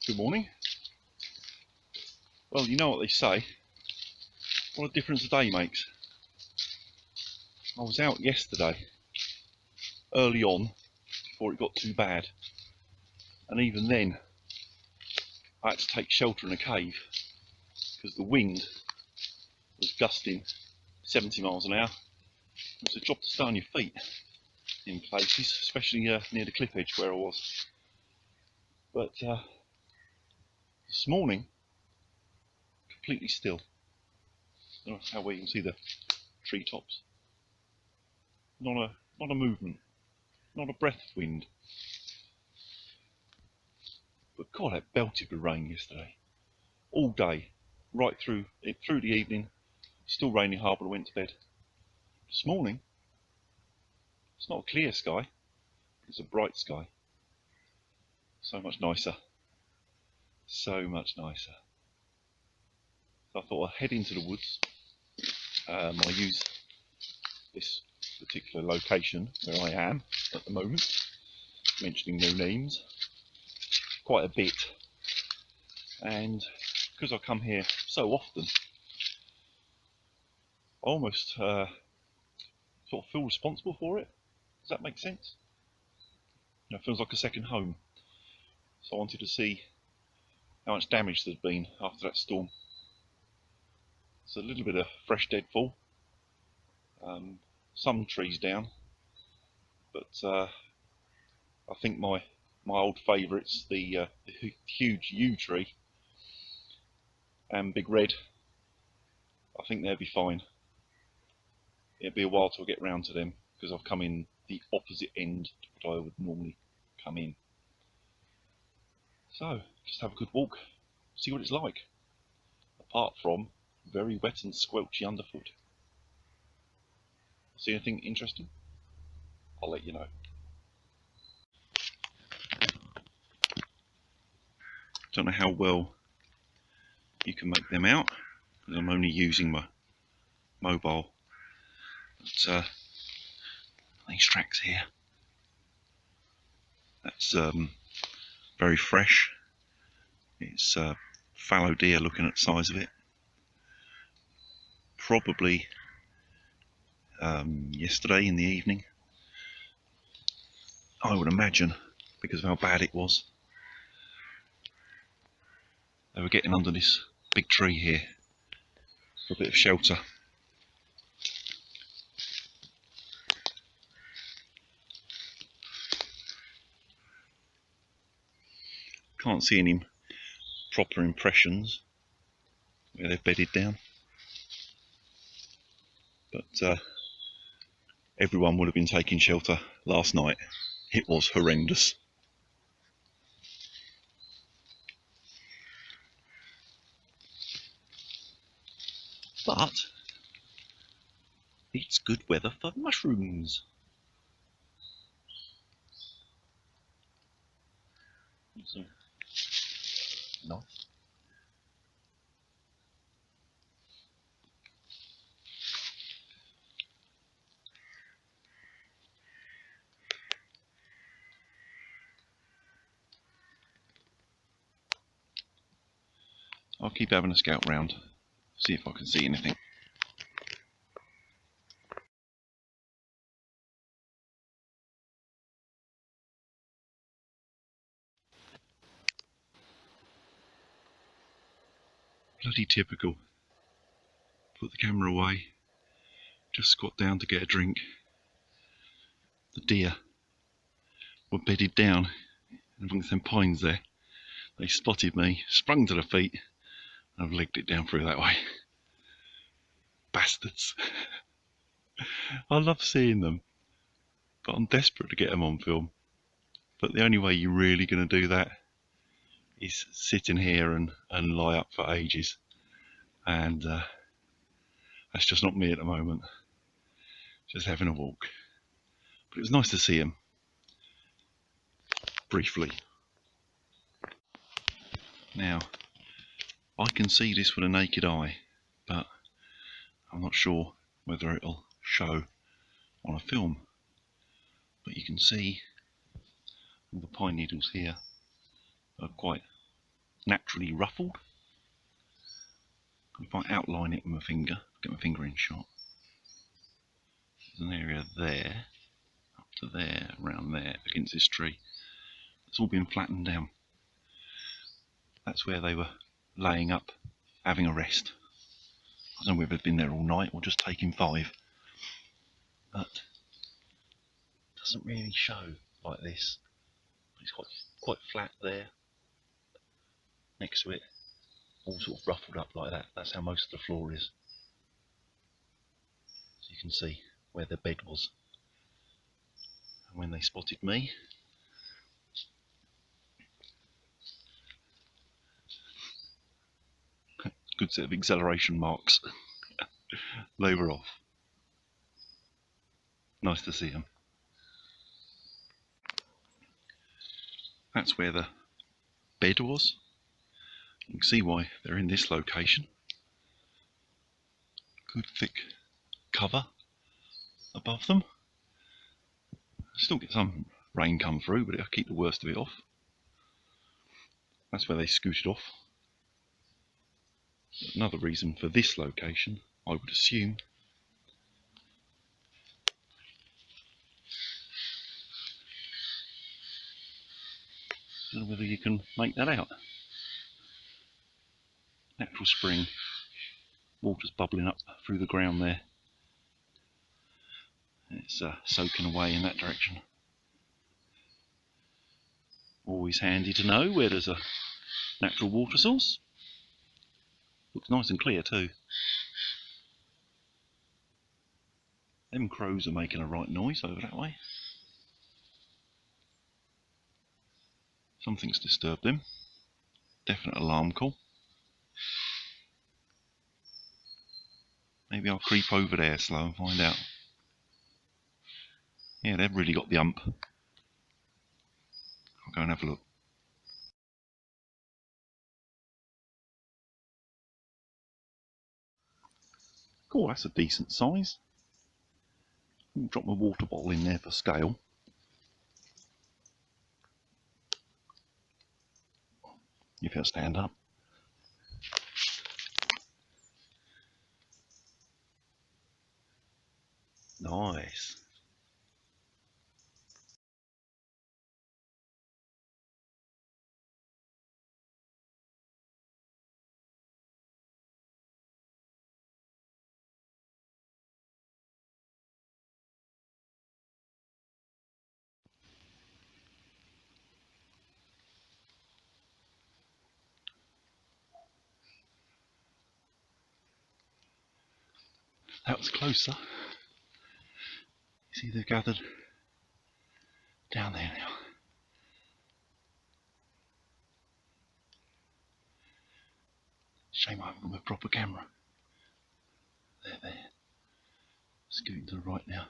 Good morning. Well, you know what they say, what a difference a day makes. I was out yesterday, early on, before it got too bad, and even then I had to take shelter in a cave because the wind was gusting 70 miles an hour. It was a job to stay on your feet in places, especially near the cliff edge where I was. But this morning, completely still. I don't know how well you can see the treetops. Not a movement, not a breath of wind. But God, it belted with rain yesterday, all day, right through the evening. Still raining hard when I went to bed. This morning, it's not a clear sky, it's a bright sky. So much nicer. So much nicer. So I thought I'd head into the woods. I use this particular location where I am at the moment, mentioning no names, quite a bit. And because I come here so often, I almost sort of feel responsible for it. Does that make sense? You know, it feels like a second home. So I wanted to see how much damage there's been after that storm. It's a little bit of fresh deadfall, some trees down, but I think my old favourites, the huge yew tree and Big Red, I think they'll be fine. It'll be a while till I get round to them because I've come in the opposite end to what I would normally come in. So just have a good walk, see what it's like, apart from very wet and squelchy underfoot. See anything interesting? I'll let you know. Don't know how well you can make them out because I'm only using my mobile. But these tracks here, that's very fresh. It's fallow deer, looking at the size of it. Probably yesterday in the evening, I would imagine, because of how bad it was. They were getting under this big tree here for a bit of shelter. Can't see any proper impressions where they've bedded down, but everyone would have been taking shelter last night. It was horrendous. But it's good weather for mushrooms. So, nice. I'll keep having a scout round, see if I can see anything. Bloody typical. Put the camera away, just squat down to get a drink. The deer were bedded down amongst them pines there. They spotted me, sprung to their feet, and I've legged it down through that way. Bastards. I love seeing them, but I'm desperate to get them on film. But the only way you're really going to do that is sit in here and lie up for ages. And that's just not me at the moment. Just having a walk. But it was nice to see him. Briefly. Now, I can see this with a naked eye, but I'm not sure whether it'll show on a film. But you can see all the pine needles here are quite naturally ruffled. If I outline it with my finger, get my finger in shot, there's an area there, up to there, around there, against this tree. It's all been flattened down. That's where they were laying up, having a rest. I don't know whether they've been there all night or just taking 5. But it doesn't really show like this. It's quite flat there. Next to it, all sort of ruffled up like that. That's how most of the floor is. So you can see where the bed was. And when they spotted me, good set of acceleration marks. They were off. Nice to see them. That's where the bed was. You can see why they're in this location. Good thick cover above them. Still get some rain come through, but it'll keep the worst of it off. That's where they scooted off. Another reason for this location, I would assume, I don't know whether you can make that out. Natural spring, water's bubbling up through the ground there. It's soaking away in that direction. Always handy to know where there's a natural water source. Looks nice and clear too. Them crows are making a right noise over that way. Something's disturbed them. Definite alarm call. Maybe I'll creep over there slow and find out. Yeah, they've really got the ump. I'll go and have a look. Oh, that's a decent size. I'll drop my water bottle in there for scale. If it'll stand up. Nice. That was closer. You see they're gathered down there now. Shame I haven't got my proper camera. There. Scooting to the right now.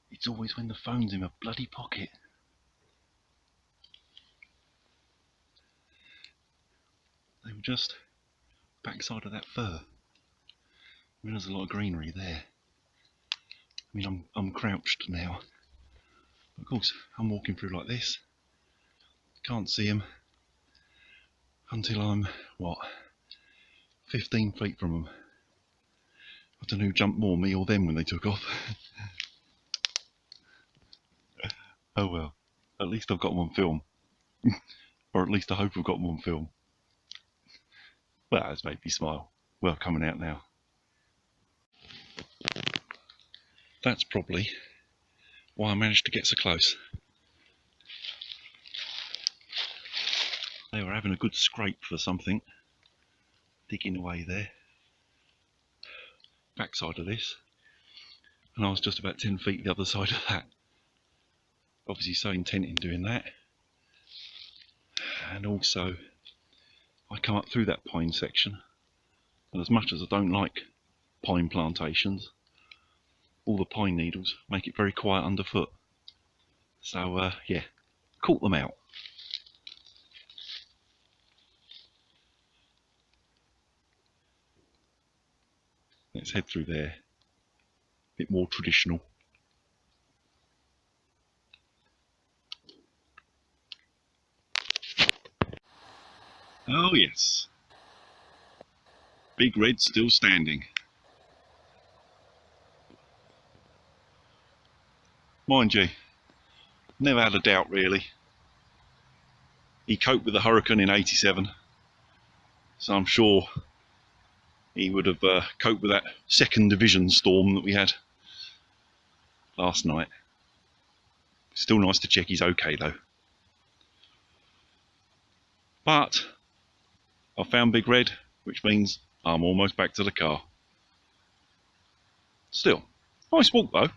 It's always when the phone's in my bloody pocket. They were just backside of that fir. I mean, there's a lot of greenery there. I mean, I'm crouched now. But of course, I'm walking through like this. Can't see them until I'm, what, 15 feet from them. I don't know who jumped more, me or them, when they took off. Oh well, at least I've got them on film. Or at least I hope I've got them on film. Well, that's made me smile. Well, coming out now. That's probably why I managed to get so close. They were having a good scrape for something. Digging away there. Backside of this. And I was just about 10 feet the other side of that. Obviously so intent in doing that. And also, I come up through that pine section. And as much as I don't like pine plantations, all the pine needles make it very quiet underfoot. So yeah, caught them out. Let's head through there. bit more traditional. Oh yes, Big Red still standing. Mind you, never had a doubt really. He coped with the hurricane in '87, so I'm sure he would have coped with that second division storm that we had last night. Still nice to check he's okay though. But I found Big Red, which means I'm almost back to the car. Still, nice walk though.